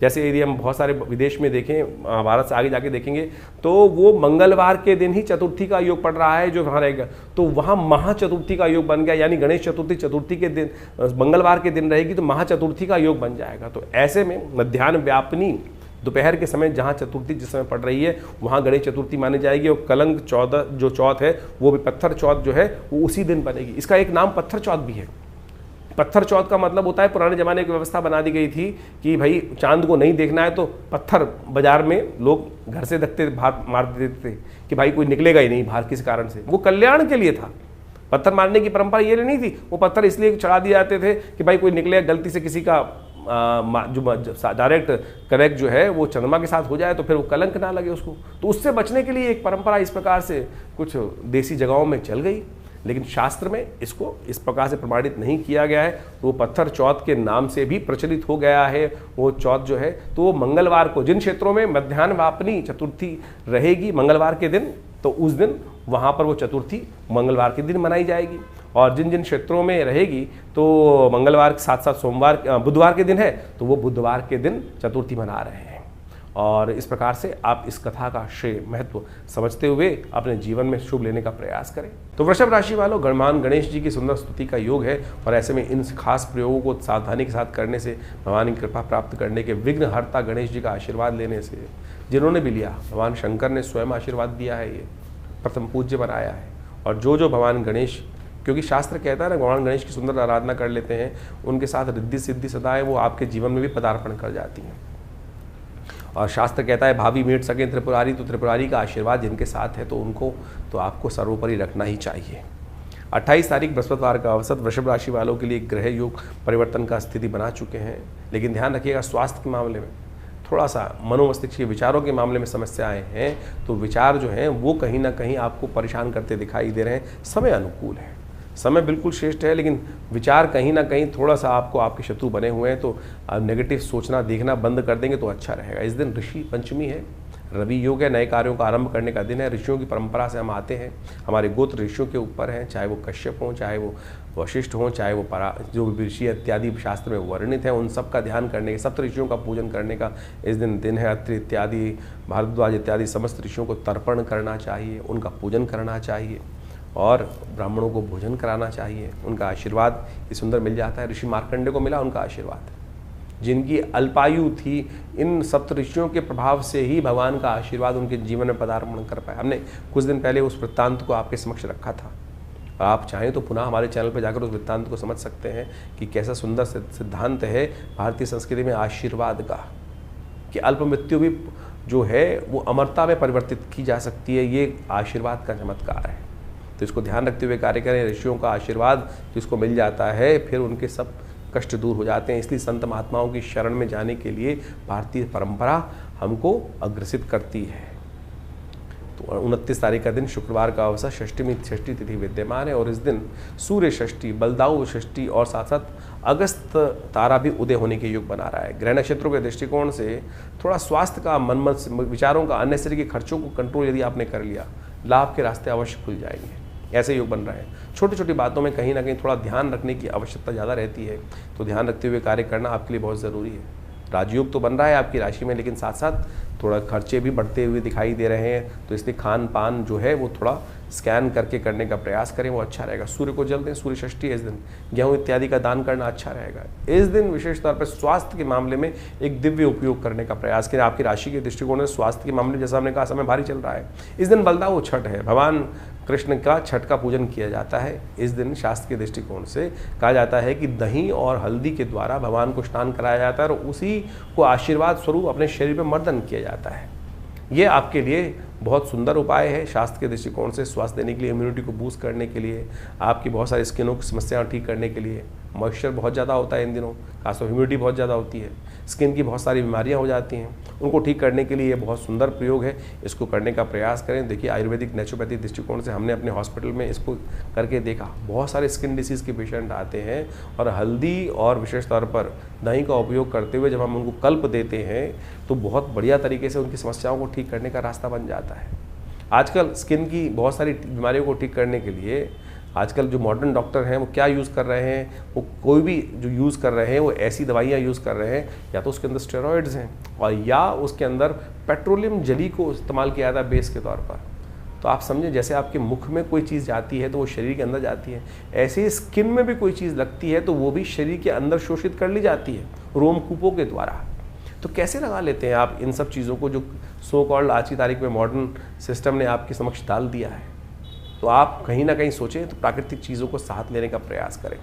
जैसे यदि हम बहुत सारे विदेश में देखें, भारत से आगे जाके देखेंगे तो वो मंगलवार के दिन ही चतुर्थी का योग पड़ रहा है जो वहाँ रहेगा, तो वहाँ महाचतुर्थी का योग बन गया। यानी गणेश चतुर्थी के दिन मंगलवार के दिन रहेगी तो महाचतुर्थी का योग बन जाएगा। तो ऐसे में मध्याह्न व्यापनी दोपहर के समय जहाँ चतुर्थी जिस समय पड़ रही है वहाँ गणेश चतुर्थी मानी जाएगी। और कलंक 14 जो चौथ है वो भी पत्थर चौथ जो है वो उसी दिन बनेगी। इसका एक नाम पत्थर चौथ भी है। पत्थर चौथ का मतलब होता है, पुराने जमाने की व्यवस्था बना दी गई थी कि भाई चांद को नहीं देखना है तो पत्थर बाजार में लोग घर से रखते बाहर मार देते थे कि भाई कोई निकलेगा ही नहीं बाहर किसी कारण से। वो कल्याण के लिए था, पत्थर मारने की परंपरा ये नहीं थी। वो पत्थर इसलिए चढ़ा दिए जाते थे कि भाई कोई निकले, गलती से किसी का जो डायरेक्ट कनेक्ट जो है वो चंद्रमा के साथ हो जाए तो फिर वो कलंक ना लगे उसको। तो उससे बचने के लिए एक परंपरा इस प्रकार से कुछ देसी जगहों में चल गई, लेकिन शास्त्र में इसको इस प्रकार से प्रमाणित नहीं किया गया है। तो वो पत्थर चौथ के नाम से भी प्रचलित हो गया है वो चौथ जो है। तो वो मंगलवार को, जिन क्षेत्रों में मध्याह्न वापनी चतुर्थी रहेगी मंगलवार के दिन, तो उस दिन वहाँ पर वो चतुर्थी मंगलवार के दिन मनाई जाएगी। और जिन जिन क्षेत्रों में रहेगी तो मंगलवार के साथ साथ बुधवार के दिन है तो वो बुधवार के दिन चतुर्थी मना रहे हैं। और इस प्रकार से आप इस कथा का श्रेय महत्व समझते हुए अपने जीवन में शुभ लेने का प्रयास करें। तो वृषभ राशि वालों, भगवान गणेश जी की सुंदर स्तुति का योग है, और ऐसे में इन खास प्रयोगों को सावधानी के साथ करने से, भगवान की कृपा प्राप्त करने के, विघ्नहर्ता गणेश जी का आशीर्वाद लेने से, जिन्होंने भी लिया भगवान शंकर ने स्वयं आशीर्वाद दिया है, ये प्रथम पूज्य बनाया है। और जो भगवान गणेश, क्योंकि शास्त्र कहता है ना, भगवान गणेश की सुंदर आराधना कर लेते हैं, उनके साथ रिद्धि सिद्धि सदा है, वो आपके जीवन में भी पदार्पण कर जाती हैं। और शास्त्र कहता है भावी मेट सके त्रिपुरारी, तो त्रिपुरारी का आशीर्वाद जिनके साथ है तो उनको तो आपको सर्वोपरि रखना ही चाहिए। 28 तारीख बृहस्पतिवार का अवसर वृषभ राशि वालों के लिए ग्रह योग परिवर्तन का स्थिति बना चुके हैं, लेकिन ध्यान रखिएगा स्वास्थ्य के मामले में थोड़ा सा मनोमस्तिष्क विचारों के मामले में समस्याएं हैं, तो विचार जो हैं वो कहीं ना कहीं आपको परेशान करते दिखाई दे रहे हैं। समय अनुकूल है, समय बिल्कुल श्रेष्ठ है, लेकिन विचार कहीं ना कहीं थोड़ा सा आपको आपके शत्रु बने हुए हैं, तो आप नेगेटिव सोचना देखना बंद कर देंगे तो अच्छा रहेगा। इस दिन ऋषि पंचमी है, रवि योग है, नए कार्यों का आरंभ करने का दिन है। ऋषियों की परंपरा से हम आते हैं, हमारे गोत्र ऋषियों के ऊपर हैं, चाहे वो कश्यप हों, चाहे वो वशिष्ठ हों, चाहे वो जो भी ऋषि इत्यादि शास्त्र में वर्णित हैं, उन सब का ध्यान करने के, सप्त ऋषियों का पूजन करने का इस दिन है। अत्रि इत्यादि, भारद्वाज इत्यादि समस्त ऋषियों को तर्पण करना चाहिए, उनका पूजन करना चाहिए और ब्राह्मणों को भोजन कराना चाहिए। उनका आशीर्वाद ये सुंदर मिल जाता है। ऋषि मार्कंडे को मिला उनका आशीर्वाद, जिनकी अल्पायु थी, इन सप्त ऋषियों के प्रभाव से ही भगवान का आशीर्वाद उनके जीवन में पदार्पण कर पाए। हमने कुछ दिन पहले उस वृत्तांत को आपके समक्ष रखा था। आप चाहें तो पुनः हमारे चैनल पर जाकर उस वृत्तांत को समझ सकते हैं कि कैसा सुंदर सिद्धांत है भारतीय संस्कृति में आशीर्वाद का, कि अल्प मृत्यु भी जो है वो अमरता में परिवर्तित की जा सकती है। ये आशीर्वाद का चमत्कार है, तो इसको ध्यान रखते हुए कार्य करें। ऋषियों का आशीर्वाद जिसको मिल जाता है, फिर उनके सब कष्ट दूर हो जाते हैं। इसलिए संत महात्माओं की शरण में जाने के लिए भारतीय परंपरा हमको अग्रसित करती है। तो 29 तारीख का दिन शुक्रवार का अवसर, षष्ठी तिथि विद्यमान है और इस दिन सूर्य षष्ठी, बलदाऊ षष्ठी और साथ साथ अगस्त तारा भी उदय होने के योग बना रहा है। ग्रह नक्षत्रों के दृष्टिकोण से थोड़ा स्वास्थ्य का, मन विचारों का, अननेसेसरी के खर्चों को कंट्रोल यदि आपने कर लिया, लाभ के रास्ते अवश्य खुल जाएंगे। ऐसे योग बन रहे हैं। छोटी छोटी बातों में कहीं ना कहीं थोड़ा ध्यान रखने की आवश्यकता ज़्यादा रहती है, तो ध्यान रखते हुए कार्य करना आपके लिए बहुत ज़रूरी है। राजयोग तो बन रहा है आपकी राशि में, लेकिन साथ साथ थोड़ा खर्चे भी बढ़ते हुए दिखाई दे रहे हैं, तो इसलिए खान पान जो है वो थोड़ा स्कैन करके करने का प्रयास करें, वो अच्छा रहेगा। सूर्य को जल दें, सूर्य षष्ठी है इस दिन, गेहूँ इत्यादि का दान करना अच्छा रहेगा। इस दिन विशेष तौर पर स्वास्थ्य के मामले में एक दिव्य उपयोग करने का प्रयास करें। आपकी राशि के दृष्टिकोण से स्वास्थ्य के मामले में जैसा हमने कहा समय भारी चल रहा है। इस दिन बलदाऊ छठ है, भगवान कृष्ण का छठ का पूजन किया जाता है। इस दिन शास्त्र के दृष्टिकोण से कहा जाता है कि दही और हल्दी के द्वारा भगवान को स्नान कराया जाता है और उसी को आशीर्वाद स्वरूप अपने शरीर पर मर्दन किया जाता है। ये आपके लिए बहुत सुंदर उपाय है शास्त्र के दृष्टिकोण से, स्वास्थ्य देने के लिए, इम्यूनिटी को बूस्ट करने के लिए, आपकी बहुत सारी स्किनों की समस्याएं ठीक करने के लिए। मॉइस्चर बहुत ज़्यादा होता है इन दिनों, खासतौर ह्यूमिडिटी बहुत ज़्यादा होती है, स्किन की बहुत सारी बीमारियां हो जाती हैं, उनको ठीक करने के लिए ये बहुत सुंदर प्रयोग है। इसको करने का प्रयास करें। देखिए, आयुर्वेदिक नेचुरोपैथी दृष्टिकोण से हमने अपने हॉस्पिटल में इसको करके देखा। बहुत सारे स्किन डिसीज़ के पेशेंट आते हैं और हल्दी और विशेष तौर पर दही का उपयोग करते हुए जब हम उनको कल्प देते हैं तो बहुत बढ़िया तरीके से उनकी समस्याओं को ठीक करने का रास्ता बन जाता है। आजकल स्किन की बहुत सारी बीमारियों को ठीक करने के लिए आजकल जो मॉडर्न डॉक्टर हैं वो क्या यूज़ कर रहे हैं, वो कोई भी जो यूज़ कर रहे हैं वो ऐसी दवाइयाँ यूज़ कर रहे हैं, या तो उसके अंदर स्टेरॉइड्स हैं और या उसके अंदर पेट्रोलियम जली को इस्तेमाल किया जाता है बेस के तौर पर। तो आप समझें, जैसे आपके मुख में कोई चीज़ जाती है तो वो शरीर के अंदर जाती है, ऐसे ही स्किन में भी कोई चीज़ लगती है तो वो भी शरीर के अंदर शोषित कर ली जाती है रोमकूपों के द्वारा। तो कैसे लगा लेते हैं आप इन सब चीज़ों को जो सो कॉल्ड आज की तारीख में मॉडर्न सिस्टम ने आपके समक्ष डाल दिया है। तो आप कहीं ना कहीं सोचें, तो प्राकृतिक चीज़ों को साथ लेने का प्रयास करें।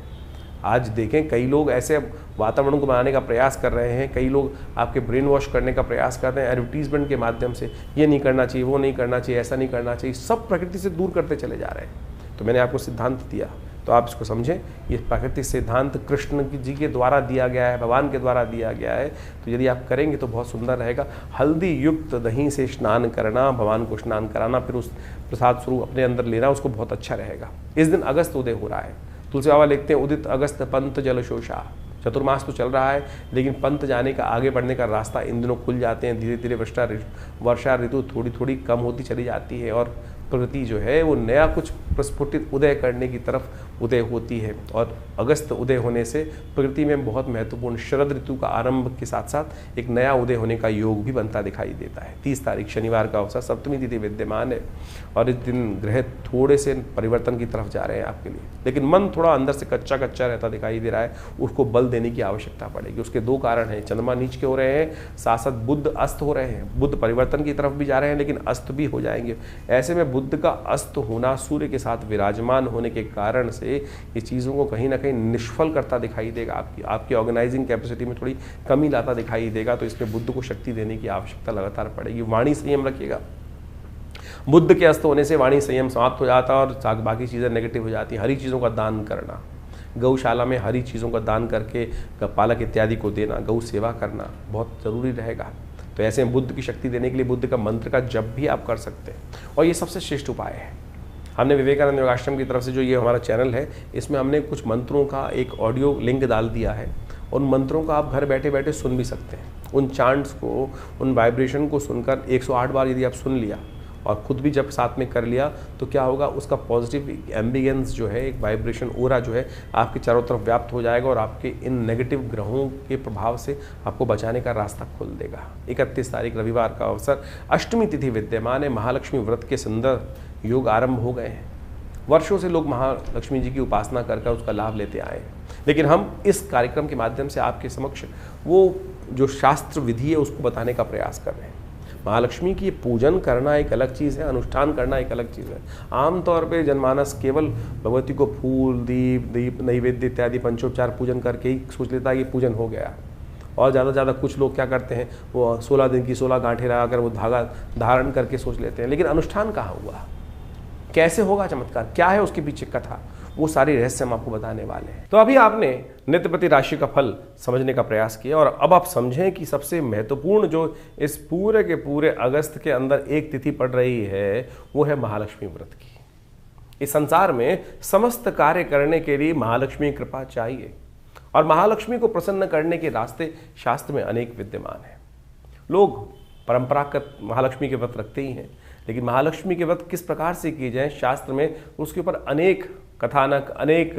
आज देखें, कई लोग ऐसे वातावरण को बनाने का प्रयास कर रहे हैं, कई लोग आपके ब्रेन वॉश करने का प्रयास कर रहे हैं एडवर्टीजमेंट के माध्यम से, ये नहीं करना चाहिए, वो नहीं करना चाहिए, ऐसा नहीं करना चाहिए, सब प्रकृति से दूर करते चले जा रहे हैं। तो मैंने आपको सिद्धांत दिया, तो आप इसको समझें। ये प्राकृतिक सिद्धांत कृष्ण जी के द्वारा दिया गया है, भगवान के द्वारा दिया गया है, तो यदि आप करेंगे तो बहुत सुंदर रहेगा। हल्दी युक्त दही से स्नान करना, भगवान को स्नान कराना, फिर उस प्रसाद स्वरूप अपने अंदर लेना, उसको बहुत अच्छा रहेगा। इस दिन अगस्त उदय हो रहा है। तुलसी बाबा लिखते हैं, उदित अगस्त पंत जल शोषा। चतुर्मास तो चल रहा है, लेकिन पंत जाने का, आगे बढ़ने का रास्ता इन दिनों खुल जाते हैं। धीरे धीरे वर्षा ऋतु थोड़ी थोड़ी कम होती चली जाती है और प्रकृति जो है वो नया कुछ प्रस्फुटित उदय करने की तरफ उदय होती है। और अगस्त उदय होने से प्रकृति में बहुत महत्वपूर्ण शरद ऋतु का आरंभ के साथ साथ एक नया उदय होने का योग भी बनता दिखाई देता है। 30 तारीख शनिवार का अवसर, सप्तमी तिथि विद्यमान है और इस दिन ग्रह थोड़े से परिवर्तन की तरफ जा रहे हैं आपके लिए, लेकिन मन थोड़ा अंदर से कच्चा कच्चा रहता दिखाई दे रहा है, उसको बल देने की आवश्यकता पड़ेगी। उसके दो कारण हैं, चंद्रमा नीच के हो रहे हैं, साथ साथ बुध अस्त हो रहे हैं। बुध परिवर्तन की तरफ भी जा रहे हैं लेकिन अस्त भी हो जाएंगे। ऐसे में बुध का अस्त होना, सूर्य के साथ विराजमान होने के कारण से ये चीज़ों को कहीं ना कहीं निष्फल करता दिखाई देगा। आपकी ऑर्गेनाइजिंग कैपेसिटी में थोड़ी कमी लाता दिखाई देगा। तो इसमें बुध को शक्ति देने की आवश्यकता लगातार पड़ेगी। वाणी संयम रखिएगा। बुध के अस्त होने से वाणी संयम समाप्त हो जाता है और बाकी चीज़ें नेगेटिव हो जाती हैं। हरी चीज़ों का दान करना, गौशाला में हरी चीज़ों का दान करके पालक इत्यादि को देना, गौ सेवा करना बहुत ज़रूरी रहेगा। तो ऐसे में बुद्ध की शक्ति देने के लिए बुद्ध का मंत्र का जप भी आप कर सकते हैं, और ये सबसे श्रेष्ठ उपाय है। हमने विवेकानंद योगाश्रम की तरफ से जो ये हमारा चैनल है, इसमें हमने कुछ मंत्रों का एक ऑडियो लिंक डाल दिया है। उन मंत्रों का आप घर बैठे बैठे सुन भी सकते हैं। उन चांट्स को, उन वाइब्रेशन को सुनकर 108 बार यदि आप सुन लिया और खुद भी जब साथ में कर लिया, तो क्या होगा, उसका पॉजिटिव एम्बियंस जो है, एक वाइब्रेशन ओरा जो है आपके चारों तरफ व्याप्त हो जाएगा और आपके इन नेगेटिव ग्रहों के प्रभाव से आपको बचाने का रास्ता खोल देगा। 31 तारीख रविवार का अवसर, अष्टमी तिथि विद्यमान है, महालक्ष्मी व्रत के सुंदर योग आरंभ हो गए हैं। वर्षों से लोग महालक्ष्मी जी की उपासना कर उसका लाभ लेते आए हैं, लेकिन हम इस कार्यक्रम के माध्यम से आपके समक्ष वो जो शास्त्र विधि है उसको बताने का प्रयास कर रहे हैं। महालक्ष्मी की पूजन करना एक अलग चीज़ है, अनुष्ठान करना एक अलग चीज़ है। आमतौर पे जनमानस केवल भगवती को फूल, दीप नैवेद्य इत्यादि पंचोपचार पूजन करके ही सोच लेता है कि पूजन हो गया। और ज़्यादा से ज़्यादा कुछ लोग क्या करते हैं, वो 16 दिन की 16 गांठें लगाकर वो धागा धारण करके सोच लेते हैं। लेकिन अनुष्ठान कहाँ हुआ, कैसे होगा चमत्कार, क्या है उसके पीछे कथा, वो सारी रहस्य हम आपको बताने वाले हैं। तो अभी आपने नित्यप्रति राशि का फल समझने का प्रयास किया, और अब आप समझें कि सबसे महत्वपूर्ण जो इस पूरे के पूरे अगस्त के अंदर एक तिथि पड़ रही है, वो है महालक्ष्मी व्रत की। इस संसार में समस्त कार्य करने के लिए महालक्ष्मी कृपा चाहिए, और महालक्ष्मी को प्रसन्न करने के रास्ते शास्त्र में अनेक विद्यमान हैं। लोग परंपरागत महालक्ष्मी के व्रत रखते ही हैं, लेकिन महालक्ष्मी के व्रत किस प्रकार से किए जाएं, शास्त्र में उसके ऊपर अनेक कथानक, अनेक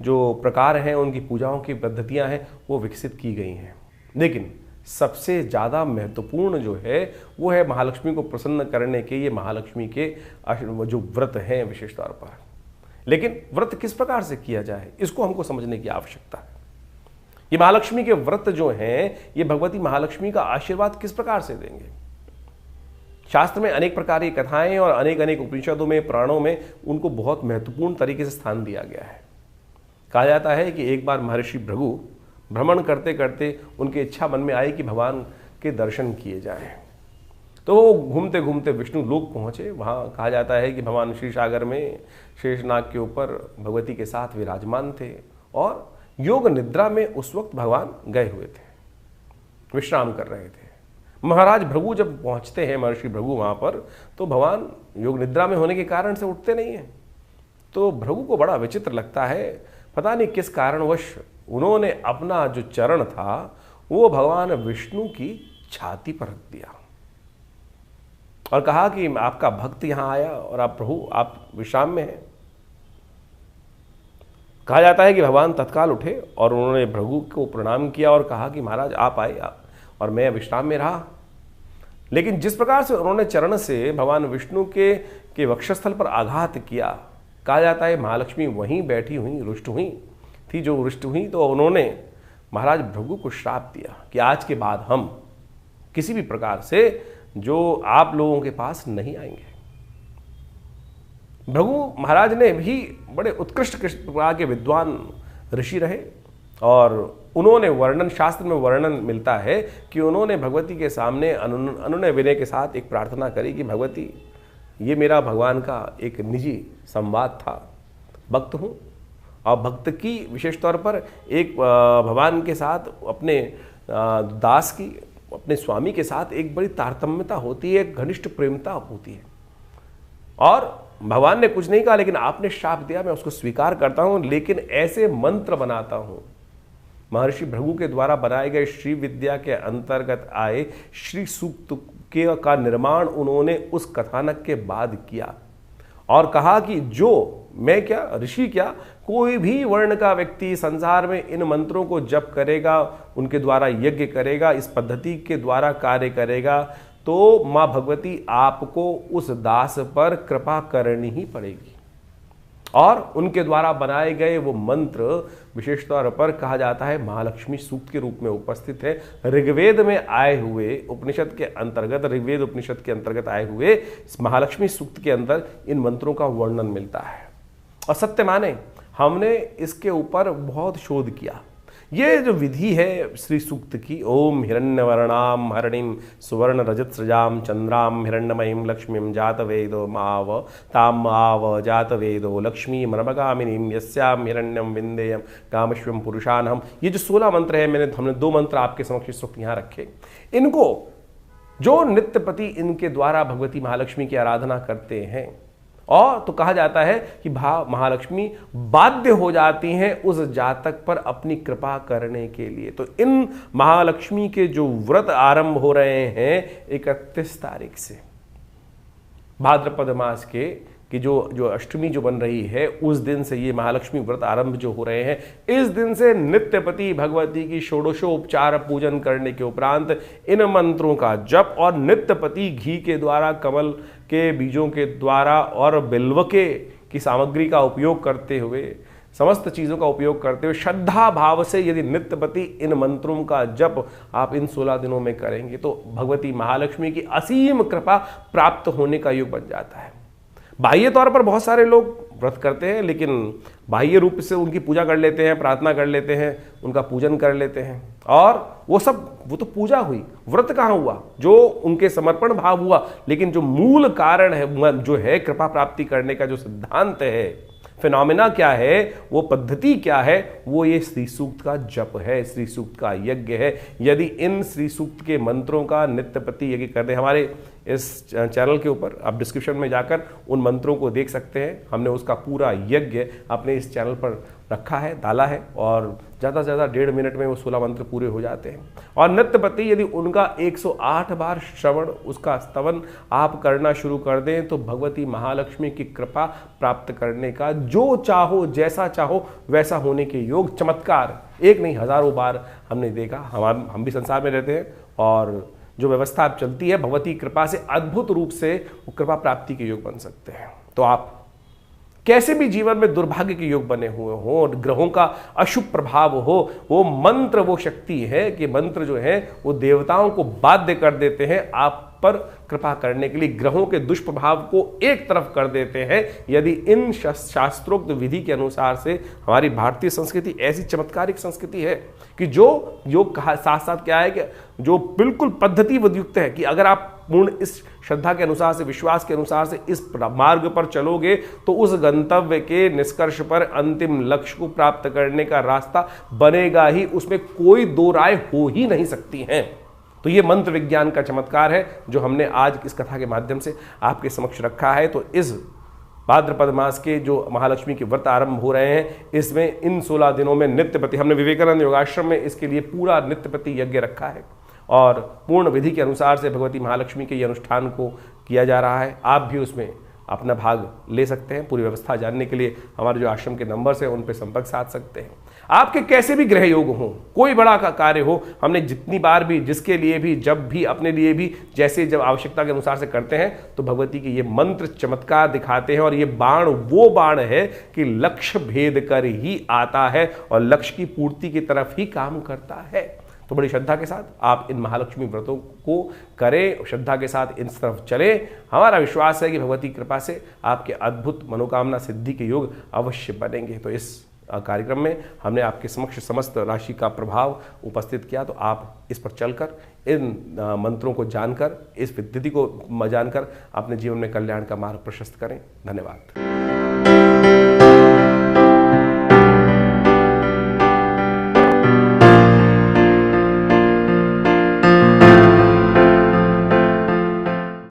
जो प्रकार हैं, उनकी पूजाओं की पद्धतियां हैं, वो विकसित की गई हैं। लेकिन सबसे ज़्यादा महत्वपूर्ण जो है वो है महालक्ष्मी को प्रसन्न करने के ये महालक्ष्मी के जो व्रत हैं विशेष तौर पर। लेकिन व्रत किस प्रकार से किया जाए, इसको हमको समझने की आवश्यकता है। ये महालक्ष्मी के व्रत जो हैं, ये भगवती महालक्ष्मी का आशीर्वाद किस प्रकार से देंगे। शास्त्र में अनेक प्रकार की कथाएं और अनेक अनेक उपनिषदों में, पुराणों में उनको बहुत महत्वपूर्ण तरीके से स्थान दिया गया है। कहा जाता है कि एक बार महर्षि भृगु भ्रमण करते करते उनकी इच्छा मन में आई कि भगवान के दर्शन किए जाएं। तो वो घूमते घूमते विष्णु लोक पहुँचे। वहाँ कहा जाता है कि भगवान श्री सागर में शेषनाग के ऊपर भगवती के साथ विराजमान थे, और योग निद्रा में उस वक्त भगवान गए हुए थे, विश्राम कर रहे थे। महाराज भृगु जब पहुंचते हैं, महर्षि भृगु वहाँ पर, तो भगवान योग निद्रा में होने के कारण से उठते नहीं हैं। तो भृगु को बड़ा विचित्र लगता है, पता नहीं किस कारणवश उन्होंने अपना जो चरण था वो भगवान विष्णु की छाती पर रख दिया और कहा कि आपका भक्त यहाँ आया और आप प्रभु आप विश्राम में हैं। कहा जाता है कि भगवान तत्काल उठे और उन्होंने भृगु को प्रणाम किया और कहा कि महाराज आप आए और मैं विश्राम में रहा। लेकिन जिस प्रकार से उन्होंने चरण से भगवान विष्णु के वक्षस्थल पर आघात किया, कहा जाता है महालक्ष्मी वहीं बैठी हुई रुष्ट हुई थी। जो रुष्ट हुई तो उन्होंने महाराज भृगु को श्राप दिया कि आज के बाद हम किसी भी प्रकार से जो आप लोगों के पास नहीं आएंगे। भृगु महाराज ने भी बड़े उत्कृष्ट प्रकार के विद्वान ऋषि रहे, और उन्होंने वर्णन, शास्त्र में वर्णन मिलता है कि उन्होंने भगवती के सामने अनुनय विनय के साथ एक प्रार्थना करी कि भगवती, ये मेरा भगवान का एक निजी संवाद था, भक्त हूँ, और भक्त की विशेष तौर पर एक भगवान के साथ अपने दास की, अपने स्वामी के साथ एक बड़ी तारतम्यता होती है, एक घनिष्ठ प्रेमता होती है। और भगवान ने कुछ नहीं कहा, लेकिन आपने श्राप दिया, मैं उसको स्वीकार करता हूँ, लेकिन ऐसे मंत्र बनाता हूँ। महर्षि भृगु के द्वारा बनाए गए श्री विद्या के अंतर्गत आए श्री सूक्त का निर्माण उन्होंने उस कथानक के बाद किया और कहा कि जो मैं क्या, ऋषि क्या, कोई भी वर्ण का व्यक्ति संसार में इन मंत्रों को जप करेगा, उनके द्वारा यज्ञ करेगा, इस पद्धति के द्वारा कार्य करेगा, तो माँ भगवती आपको उस दास पर कृपा करनी ही पड़ेगी। और उनके द्वारा बनाए गए वो मंत्र विशेष तौर पर कहा जाता है महालक्ष्मी सूक्त के रूप में उपस्थित है। ऋग्वेद में आए हुए उपनिषद के अंतर्गत, ऋग्वेद उपनिषद के अंतर्गत आए हुए महालक्ष्मी सूक्त के अंदर इन मंत्रों का वर्णन मिलता है। और सत्य माने हमने इसके ऊपर बहुत शोध किया। ये जो विधि है श्री सूक्त की, ओम हिरण्यवर्णाम हरणिम सुवर्ण रजत सृजाम चंद्राम हिरण्यमयीं लक्ष्मीं जात वेदो माव ताम आव जात वेदो लक्ष्मी मनमगामिनीं यस्याम हिरण्यम विंदेयम कामश्वम पुरुषानहम। ये जो 16 मंत्र है, हमने 2 मंत्र आपके समक्ष इस वक्त यहाँ रखे। इनको जो नित्यपति इनके द्वारा भगवती महालक्ष्मी की आराधना करते हैं, और तो कहा जाता है कि महालक्ष्मी बाध्य हो जाती हैं उस जातक पर अपनी कृपा करने के लिए। तो इन महालक्ष्मी के जो व्रत आरंभ हो रहे हैं 31 तारीख से, भाद्रपद मास के कि जो अष्टमी जो बन रही है उस दिन से ये महालक्ष्मी व्रत आरंभ जो हो रहे हैं, इस दिन से नित्यपति भगवती की षोडशोपचार पूजन करने के उपरांत इन मंत्रों का जप और नित्यपति घी के द्वारा, कमल के बीजों के द्वारा और बिल्व की सामग्री का उपयोग करते हुए, समस्त चीज़ों का उपयोग करते हुए श्रद्धा भाव से यदि नित्यपति इन मंत्रों का जप आप इन 16 दिनों में करेंगे तो भगवती महालक्ष्मी की असीम कृपा प्राप्त होने का योग बन जाता है। बाह्य तौर पर बहुत सारे लोग व्रत करते हैं, लेकिन बाह्य रूप से उनकी पूजा कर लेते हैं, प्रार्थना कर लेते हैं, उनका पूजन कर लेते हैं, और वो तो पूजा हुई, व्रत कहाँ हुआ, जो उनके समर्पण भाव हुआ। लेकिन जो मूल कारण है, जो है कृपा प्राप्ति करने का जो सिद्धांत है, फिनोमिना क्या है, वो पद्धति क्या है, वो ये श्री सूक्त का जप है, श्री सूक्त का यज्ञ है। यदि इन श्री सूक्त के मंत्रों का नित्यपति यज्ञ कर दे, हमारे इस चैनल के ऊपर आप डिस्क्रिप्शन में जाकर उन मंत्रों को देख सकते हैं। हमने उसका पूरा यज्ञ अपने इस चैनल पर रखा है, डाला है, और ज़्यादा से ज़्यादा 1.5 मिनट में वो 16 मंत्र पूरे हो जाते हैं। और नित्यपति यदि उनका 108 बार श्रवण, उसका स्तवन आप करना शुरू कर दें तो भगवती महालक्ष्मी की कृपा प्राप्त करने का जो चाहो, जैसा चाहो वैसा होने के योग, चमत्कार एक नहीं हजारों बार हमने देखा। हम भी संसार में रहते हैं, और जो व्यवस्था अब चलती है भगवती कृपा से अद्भुत रूप से वो कृपा प्राप्ति के योग बन सकते हैं। तो आप कैसे भी जीवन में दुर्भाग्य के योग बने हुए हो और ग्रहों का अशुभ प्रभाव हो, वो मंत्र वो शक्ति है कि मंत्र जो है वो देवताओं को बाध्य कर देते हैं आप पर कृपा करने के लिए, ग्रहों के दुष्प्रभाव को एक तरफ कर देते हैं। यदि इन शास्त्रोक्त विधि के अनुसार से, हमारी भारतीय संस्कृति ऐसी चमत्कारिक संस्कृति है कि जो योग कहा साथ साथ क्या है कि जो बिल्कुल पद्धतिबद्ध युक्त है कि अगर आप पूर्ण इस श्रद्धा के अनुसार से, विश्वास के अनुसार से इस मार्ग पर चलोगे तो उस गंतव्य के निष्कर्ष पर, अंतिम लक्ष्य को प्राप्त करने का रास्ता बनेगा ही, उसमें कोई दो राय हो ही नहीं सकती हैं। तो ये मंत्र विज्ञान का चमत्कार है जो हमने आज इस कथा के माध्यम से आपके समक्ष रखा है। तो इस भाद्रपद मास के जो महालक्ष्मी के व्रत आरंभ हो रहे हैं, इसमें इन 16 दिनों में नित्यपति, हमने विवेकानंद योगाश्रम में इसके लिए पूरा नित्यपति यज्ञ रखा है और पूर्ण विधि के अनुसार से भगवती महालक्ष्मी के ये अनुष्ठान को किया जा रहा है। आप भी उसमें अपना भाग ले सकते हैं। पूरी व्यवस्था जानने के लिए हमारे जो आश्रम के नंबर्स हैं उन पर संपर्क साध सकते हैं। आपके कैसे भी ग्रह योग हो, कोई बड़ा का कार्य हो, हमने जितनी बार भी, जिसके लिए भी, जब भी, अपने लिए भी, जैसे जब आवश्यकता के अनुसार से करते हैं तो भगवती के ये मंत्र चमत्कार दिखाते हैं। और ये बाण वो बाण है कि लक्ष्य भेद कर ही आता है और लक्ष्य की पूर्ति की तरफ ही काम करता है। तो बड़ी श्रद्धा के साथ आप इन महालक्ष्मी व्रतों को करें, श्रद्धा के साथ इन तरफ चलें। हमारा विश्वास है कि भगवती कृपा से आपके अद्भुत मनोकामना सिद्धि के योग अवश्य बनेंगे। तो इस कार्यक्रम में हमने आपके समक्ष समस्त राशि का प्रभाव उपस्थित किया, तो आप इस पर चलकर, इन मंत्रों को जानकर, इस विधि को जानकर अपने जीवन में कल्याण का मार्ग प्रशस्त करें। धन्यवाद।